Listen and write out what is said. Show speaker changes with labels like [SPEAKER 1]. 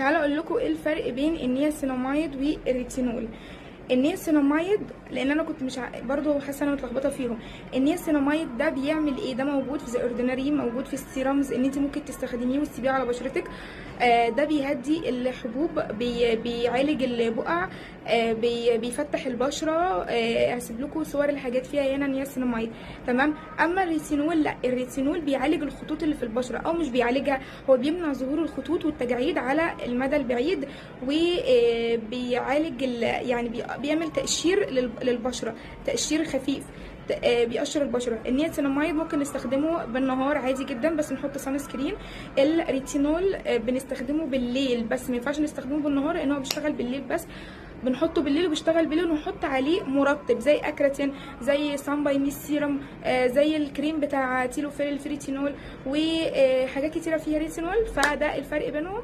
[SPEAKER 1] تعالوا اقول لكم ايه الفرق بين النياسيناميد والريتينول. النياسيناميد، لان انا كنت مش برضه حاسه انا متلخبطه فيهم. النياسيناميد ده بيعمل ايه؟ ده موجود في ذا اوردينري، موجود في السيرامز ان انت ممكن تستخدميه وتسيبيه على بشرتك. ده بيهدي الحبوب، بيعالج البقع، بيفتح البشره. هسيب لكم صور الحاجات فيها هنا نياسيناميد. تمام. اما الريتينول لا، الريتينول بيعالج الخطوط اللي في البشره، او مش بيعالجها، هو بيمنع ظهور الخطوط والتجاعيد على المدى البعيد، وبيعالج يعني بيعمل تقشير للبشره، تقشير خفيف، بيقشر البشره. النياسيناميد ممكن نستخدمه بالنهار عادي جدا بس نحط سان سكرين. الريتينول بنستخدمه بالليل بس، ما ينفعش نستخدمه بالنهار لان هو بيشتغل بالليل بس. بنحطه بالليل وبيشتغل بالليل، ونحط عليه مرطب زي اكراتين، زي سان باي مي سيرم، زي الكريم بتاع تيلوفيل الفريتينول، وحاجات كتيره فيها ريتينول. فده الفرق بينهم.